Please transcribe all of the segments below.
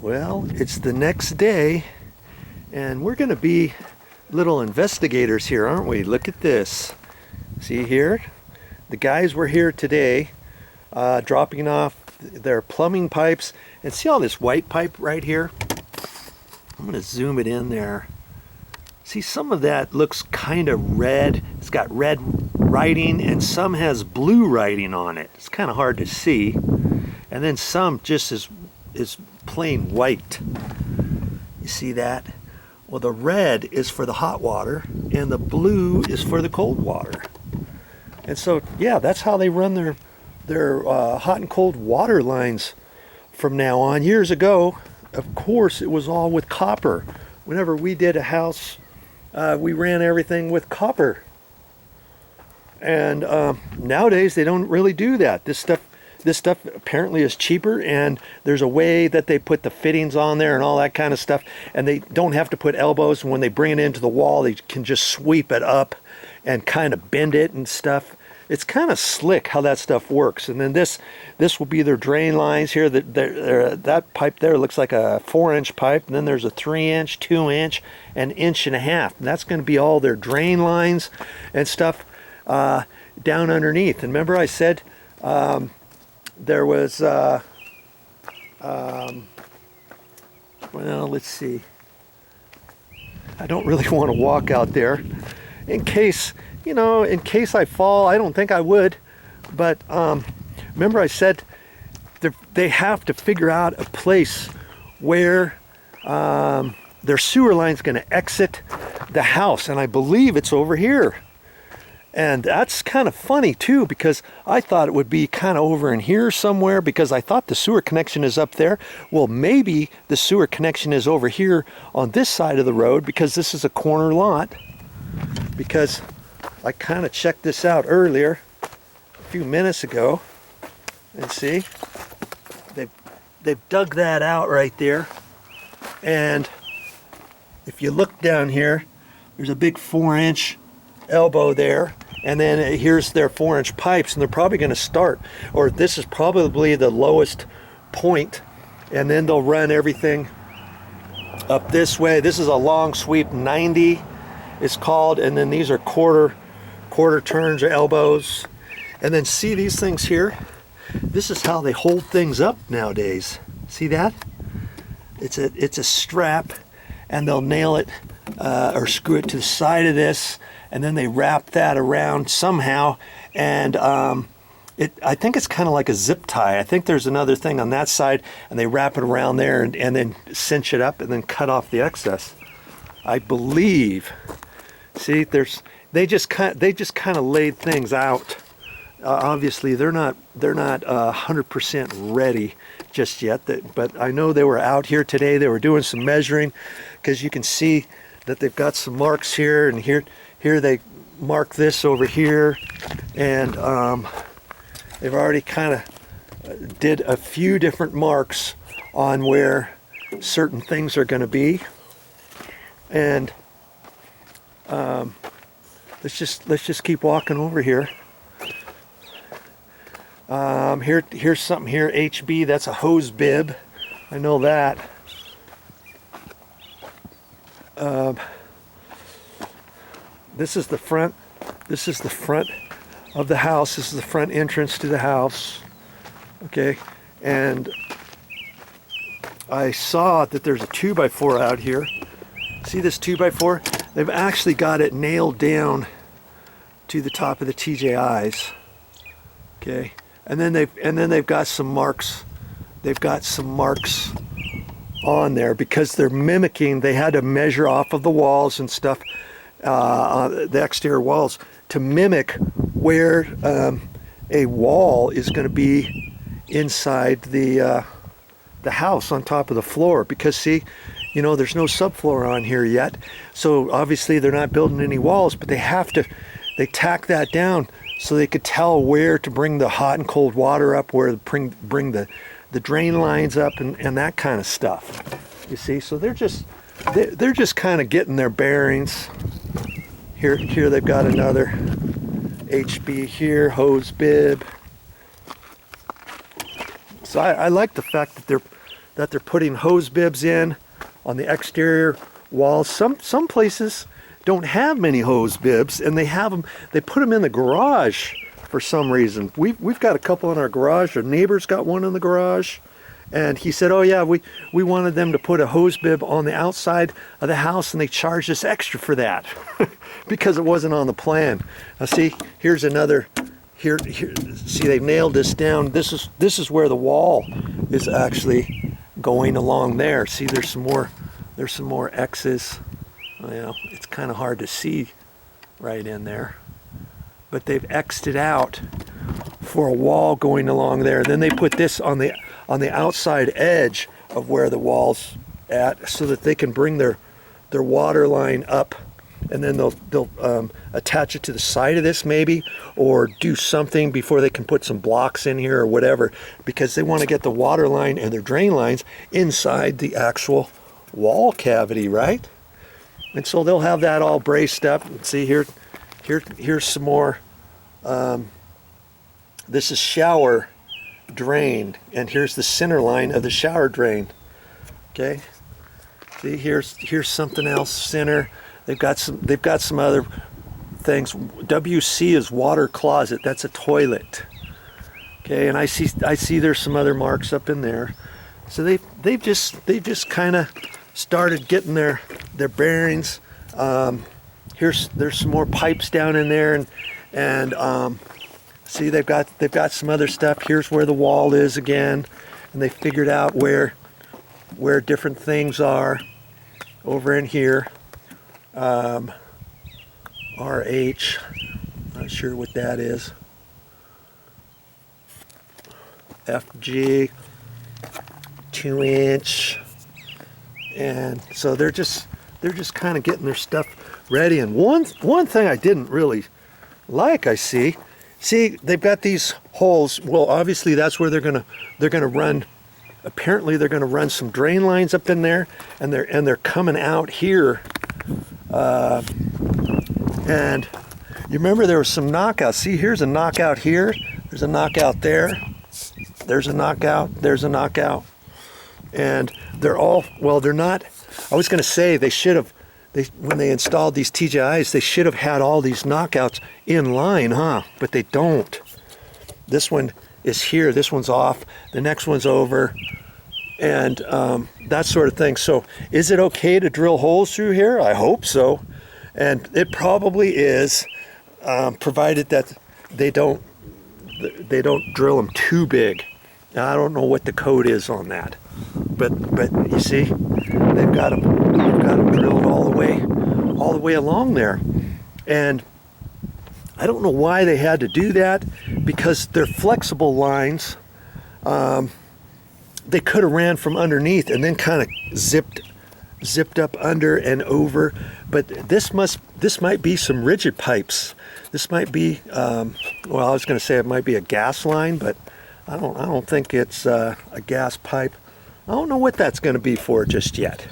Well, it's the next day, and we're going to be little investigators here, aren't we? Look at this. See here? The guys were here today dropping off their plumbing pipes. And see all this white pipe right here? I'm going to zoom it in there. See, some of that looks kind of red. It's got red writing, and some has blue writing on it. It's kind of hard to see. And then some just is plain white. You see that? Well, the red is for the hot water, and the blue is for the cold water. And so, yeah, that's how they run their hot and cold water lines from now on. Years ago, of course, it was all with copper. Whenever we did a house, we ran everything with copper. And nowadays, they don't really do that. This stuff apparently is cheaper, and there's a way that they put the fittings on there and all that kind of stuff, and they don't have to put elbows. And when they bring it into the wall, they can just sweep it up and kind of bend it and stuff. It's kind of slick how that stuff works. And then this will be their drain lines here. That pipe there looks like a 4-inch pipe, and then there's a 3-inch, 2-inch, and 1.5 inches. And that's going to be all their drain lines and stuff down underneath. And remember I said there was, well, let's see. I don't really want to walk out there in case, in case I fall. I don't think I would. But remember I said they have to figure out a place where their sewer line's going to exit the house. And I believe it's over here. And that's kind of funny too, because I thought it would be kind of over in here somewhere, because I thought the sewer connection is up there. Well, maybe the sewer connection is over here on this side of the road, because this is a corner lot. Because I kind of checked this out earlier, a few minutes ago, and see, they've dug that out right there. And if you look down here, there's a big 4-inch elbow there. And then here's their 4-inch pipes, and they're probably going to start, or this is probably the lowest point, and then they'll run everything up this way. This is a long sweep, 90 is called, and then these are quarter turns or elbows. And then see these things here? This is how they hold things up nowadays. See that? It's a strap, and they'll nail it or screw it to the side of this. And then they wrap that around somehow, and I think it's kind of like a zip tie. I think there's another thing on that side, and they wrap it around there and then cinch it up and then cut off the excess. I believe. See, they just kind of laid things out. Obviously, they're not 100% ready just yet. But I know they were out here today. They were doing some measuring, because you can see that they've got some marks here and here. Here they mark this over here, and they've already kind of did a few different marks on where certain things are going to be. And let's just keep walking over here. Here's something here, HB. That's a hose bib. I know that. This is the front. This is the front of the house. This is the front entrance to the house. Okay, and I saw that there's a 2x4 out here. See this 2x4? They've actually got it nailed down to the top of the TJIs. Okay, and then they've got some marks. They've got some marks on there because they're mimicking. They had to measure off of the walls and stuff. The exterior walls to mimic where a wall is going to be inside the house on top of the floor, because see, there's no subfloor on here yet, so obviously they're not building any walls, but they tack that down so they could tell where to bring the hot and cold water up, where to bring the drain lines up, and that kind of stuff. You see, so they're just kind of getting their bearings. Here they've got another HB here, hose bib. So I like the fact that that they're putting hose bibs in on the exterior walls. Some places don't have many hose bibs, and they put them in the garage for some reason. We've got a couple in our garage. Our neighbor's got one in the garage, and he said, oh yeah, we wanted them to put a hose bib on the outside of the house, and they charged us extra for that because it wasn't on the plan. Now see, here's another. Here, see, they've nailed this down. This is where the wall is actually going along there. See, there's some more X's. Well, it's kind of hard to see right in there, but they've X'd it out for a wall going along there. Then they put this on the outside edge of where the wall's at, so that they can bring their water line up, and then they'll attach it to the side of this maybe, or do something before they can put some blocks in here or whatever, because they want to get the water line and their drain lines inside the actual wall cavity, right? And so they'll have that all braced up. See here's some more. This is shower drain, and here's the center line of the shower drain. Okay. See, here's something else. Center. They've got some other things. WC is water closet. That's a toilet. Okay, and I see there's some other marks up in there. So they've just kind of started getting their bearings. There's some more pipes down in there, and see, they've got some other stuff. Here's where the wall is again, and they figured out where different things are over in here. RH, not sure what that is. FG, 2-inch, and so they're just kind of getting their stuff ready. And one thing I didn't really like, I see they've got these holes. Well, obviously that's where they're gonna run. Apparently they're gonna run some drain lines up in there, and they're coming out here. And you remember there was some knockouts. See, here's a knockout here. There's a knockout there. There's a knockout. There's a knockout. And they're all, well, they're not. I was going to say they should have. When they installed these TJIs, they should have had all these knockouts in line, huh? But they don't. This one is here. This one's off. The next one's over. And that sort of thing. So is it okay to drill holes through here? I hope so. And it probably is, provided that they don't drill them too big. Now, I don't know what the code is on that, but you see, they've got them drilled all the way along there. And I don't know why they had to do that, because they're flexible lines. They could have ran from underneath and then kind of zipped up under and over, but this might be some rigid pipes. This might be well, I was going to say it might be a gas line, but I don't think it's a gas pipe. I don't know what that's going to be for just yet.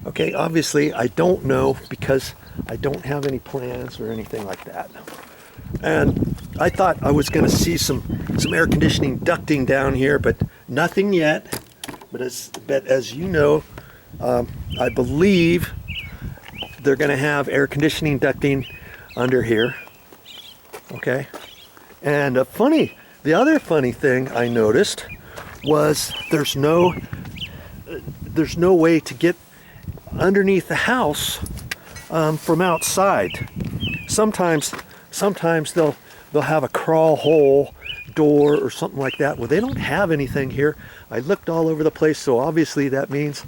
Okay, obviously I don't know, because I don't have any plans or anything like that. And I thought I was going to see some air conditioning ducting down here, but nothing yet. But as you know, I believe they're going to have air conditioning ducting under here. Okay, and the other funny thing I noticed was there's no way to get underneath the house from outside. Sometimes they'll have a crawl hole door or something like that. Well, they don't have anything here. I looked all over the place, so obviously that means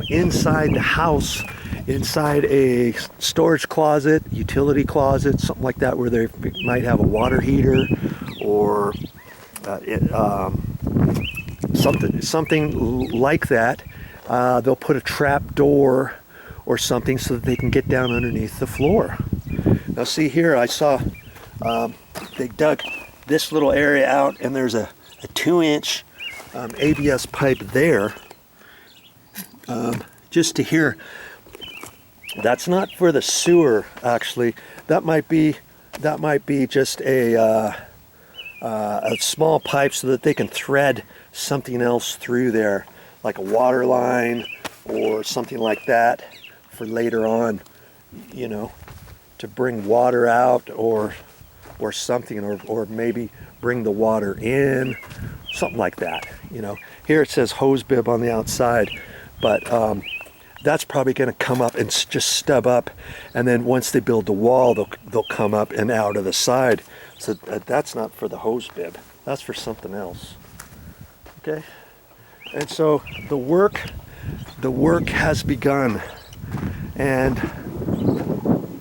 inside the house, inside a storage closet, utility closet, something like that, where they might have a water heater or something like that. They'll put a trap door or something so that they can get down underneath the floor. Now see here, I saw they dug this little area out, and there's a 2-inch ABS pipe there. Just to here, that's not for the sewer, actually. That might be just a small pipe so that they can thread something else through there. like a water line or something like that for later on, you know, to bring water out or something, or maybe bring the water in, something like that, you know. Here it says hose bib on the outside, but that's probably going to come up and just stub up, and then once they build the wall, they'll come up and out of the side. So that's not for the hose bib, that's for something else. Okay, and so the work has begun, and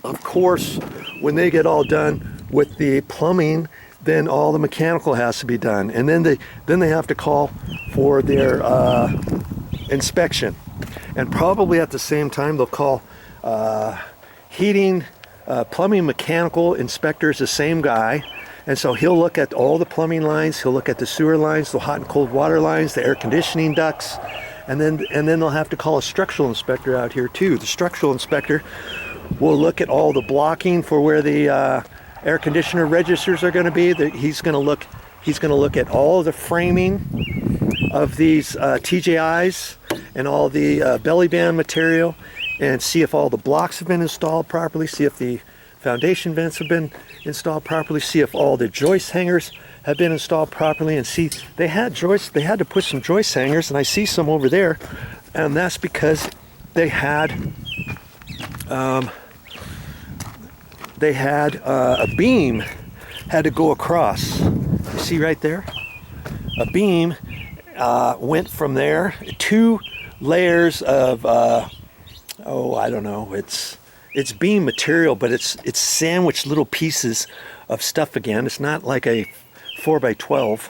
of course when they get all done with the plumbing, then all the mechanical has to be done, and then they have to call for their inspection, and probably at the same time they'll call heating, plumbing, mechanical inspectors, the same guy. And so he'll look at all the plumbing lines, he'll look at the sewer lines, the hot and cold water lines, the air conditioning ducts, and then they'll have to call a structural inspector out here too. The structural inspector will look at all the blocking for where the air conditioner registers are going to be. He's going to look at all the framing of these TJIs and all the belly band material, and see if all the blocks have been installed properly, see if the foundation vents have been installed properly, see if all the joist hangers have been installed properly, and see they had to put some joist hangers, and I see some over there, and that's because they had a beam had to go across. You see right there, a beam went from there, 2 layers of I don't know, it's beam material, but it's sandwiched little pieces of stuff again. It's not like a 4x12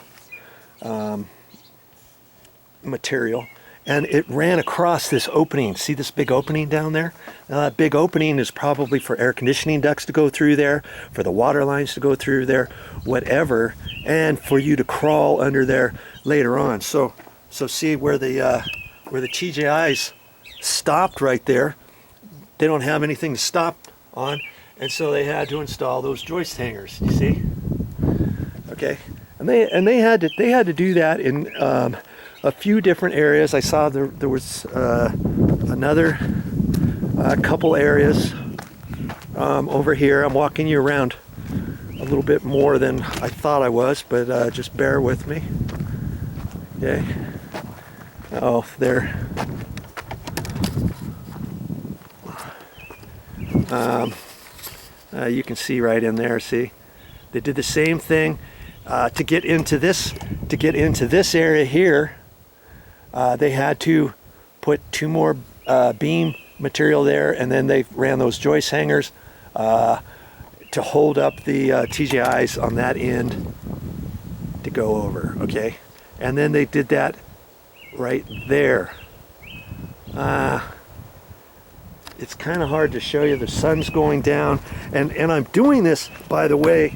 material, and it ran across this opening. See this big opening down there? Now that big opening is probably for air conditioning ducts to go through there, for the water lines to go through there, whatever, and for you to crawl under there later on. So see where the TJIs stopped right there. They don't have anything to stop on, and so they had to install those joist hangers. You see? Okay, and they had to do that in a few different areas. I saw there was another couple areas over here. I'm walking you around a little bit more than I thought I was, but just bear with me. Okay. Oh, there. You can see right in there. See, they did the same thing to get into this area here. They had to put 2 more beam material there, and then they ran those joist hangers to hold up the TJIs on that end to go over. Okay, and then they did that right there. It's kind of hard to show you. The sun's going down, and I'm doing this, by the way,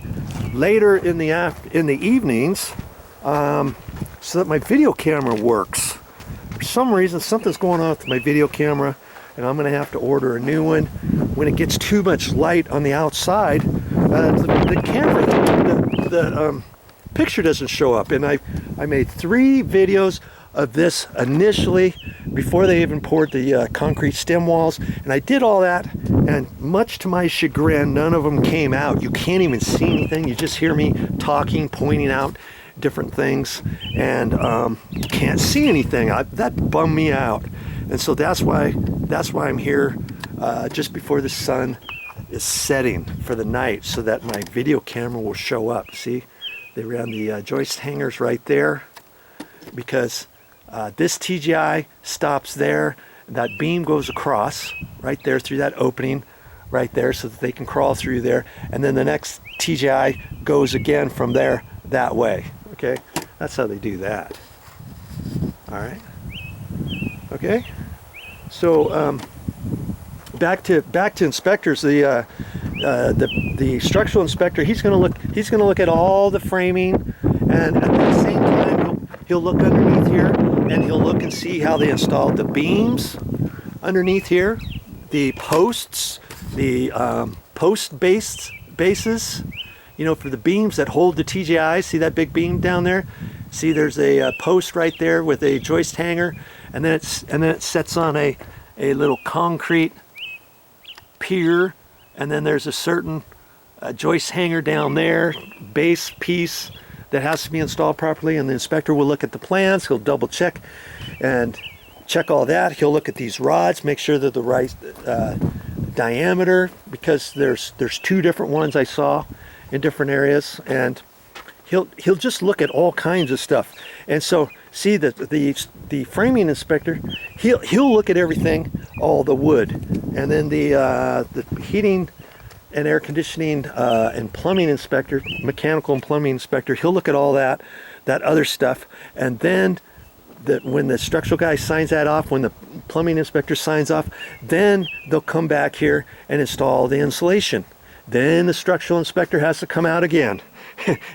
later in the evenings, so that my video camera works. For some reason, something's going on with my video camera, and I'm going to have to order a new one. When it gets too much light on the outside, the camera, the picture doesn't show up. And I made 3 videos of this initially before they even poured the concrete stem walls, and I did all that, and much to my chagrin, none of them came out. You can't even see anything. You just hear me talking, pointing out different things, and you can't see anything. That bummed me out, and so that's why I'm here just before the sun is setting for the night, so that my video camera will show up. See, they ran the joist hangers right there, because this TGI stops there, that beam goes across right there through that opening right there, so that they can crawl through there, and then the next TGI goes again from there that way. Okay, that's how they do that. All right. Okay, so back to inspectors. The structural inspector, he's going to look at all the framing, and at the same time he'll look underneath here, and he'll look and see how they installed the beams underneath here, the posts, the post bases, you know, for the beams that hold the TJIs. See that big beam down there? See, there's a post right there with a joist hanger, and then it sets on a little concrete pier, and then there's a certain joist hanger down there, base piece that has to be installed properly, and the inspector will look at the plans. He'll double check and check all that. He'll look at these rods, make sure they're the right diameter, because there's two different ones I saw in different areas, and he'll just look at all kinds of stuff. And so see that the framing inspector, he'll look at everything, all the wood, and then the heating and air conditioning and plumbing inspector, mechanical and plumbing inspector, he'll look at all that other stuff, and then when the structural guy signs that off, when the plumbing inspector signs off, then they'll come back here and install the insulation. Then the structural inspector has to come out again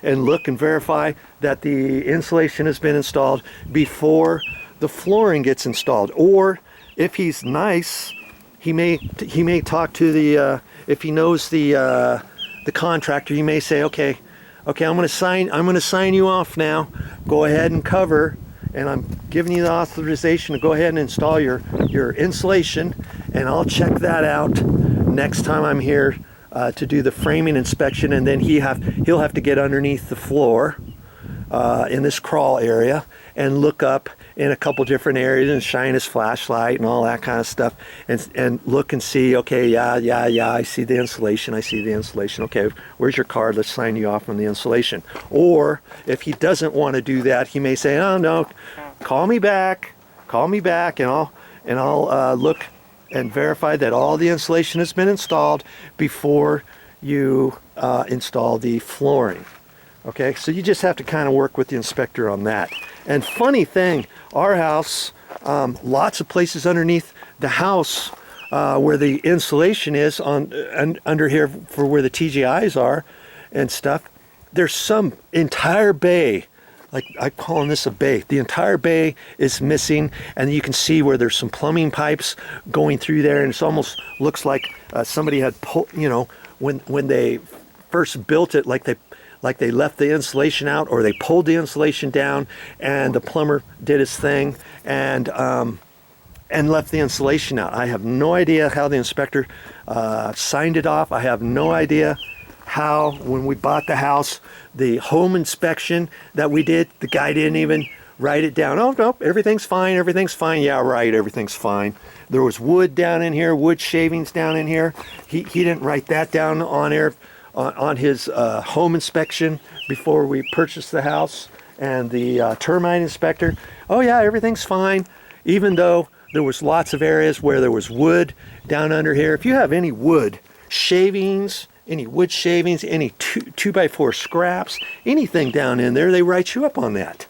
and look and verify that the insulation has been installed before the flooring gets installed. Or if he's nice, he may talk to the if he knows the contractor, he may say, okay, I'm going to sign you off now. Go ahead and cover, and I'm giving you the authorization to go ahead and install your insulation, and I'll check that out next time I'm here to do the framing inspection. And then he'll have to get underneath the floor in this crawl area and look up in a couple different areas and shine his flashlight and all that kind of stuff, and look and see, okay, yeah, I see the insulation, okay, where's your card, let's sign you off on the insulation. Or if he doesn't want to do that, he may say, oh no, call me back, and I'll look and verify that all the insulation has been installed before you install the flooring. Okay, so you just have to kind of work with the inspector on that. And funny thing, our house, lots of places underneath the house where the insulation is under here for where the TGIs are and stuff, there's some entire bay, like I'm calling this a bay. The entire bay is missing, and you can see where there's some plumbing pipes going through there, and it almost looks like somebody had pulled, when they first built it, like they left the insulation out, or they pulled the insulation down, and the plumber did his thing and left the insulation out. I have no idea how the inspector signed it off. I have no idea how, when we bought the house, the home inspection that we did, the guy didn't even write it down. Oh no, everything's fine. Yeah, right, everything's fine. There was wood down in here, wood shavings down in here. He didn't write that down on his home inspection before we purchased the house. And the termite inspector, oh yeah, everything's fine, even though there was lots of areas where there was wood down under here. If you have any wood shavings, any 2x4 scraps, anything down in there, they write you up on that.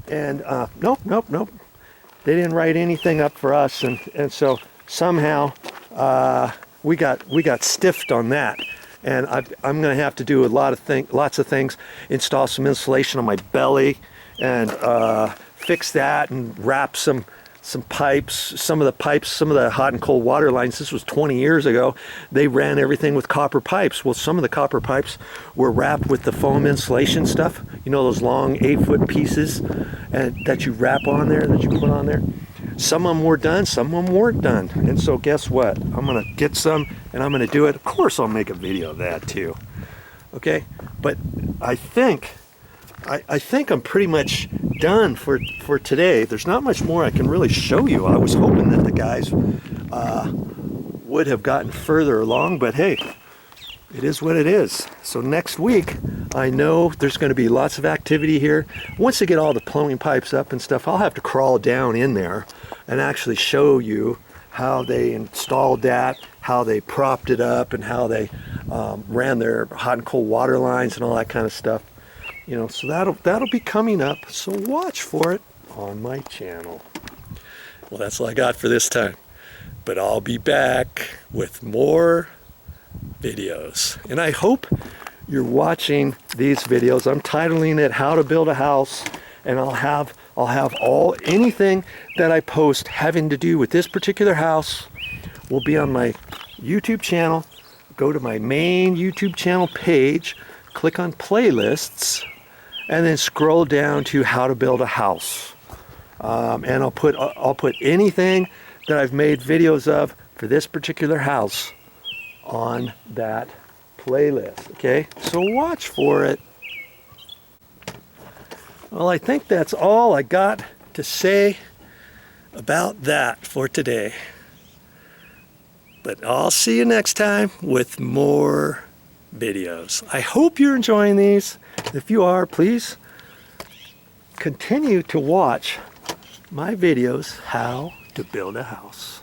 And nope, they didn't write anything up for us, and so somehow we got stiffed on that. And I'm going to have to do lots of things, install some insulation on my belly, and fix that, and wrap some pipes, some of the hot and cold water lines. This was 20 years ago. They ran everything with copper pipes. Well, some of the copper pipes were wrapped with the foam insulation stuff. You know, those long 8-foot pieces that you wrap on there, that you put on there. Some of them were done, some of them weren't done. And so guess what? I'm going to get some, and I'm going to do it. Of course, I'll make a video of that too. Okay? But I think I'm pretty much done for today. There's not much more I can really show you. I was hoping that the guys would have gotten further along, but hey, it is what it is. So next week, I know there's going to be lots of activity here. Once they get all the plumbing pipes up and stuff, I'll have to crawl down in there and actually show you how they installed that, how they propped it up, and how they ran their hot and cold water lines and all that kind of stuff. So that'll be coming up, so watch for it on my channel. Well, that's all I got for this time, but I'll be back with more videos, and I hope you're watching these videos. I'm titling it How to Build a House, and I'll have anything that I post having to do with this particular house will be on my YouTube channel. Go to my main YouTube channel page, click on playlists, and then scroll down to how to build a house. And I'll put anything that I've made videos of for this particular house on that playlist. Okay, so watch for it. Well, I think that's all I got to say about that for today. But I'll see you next time with more videos. I hope you're enjoying these. If you are, please continue to watch my videos, how to build a house.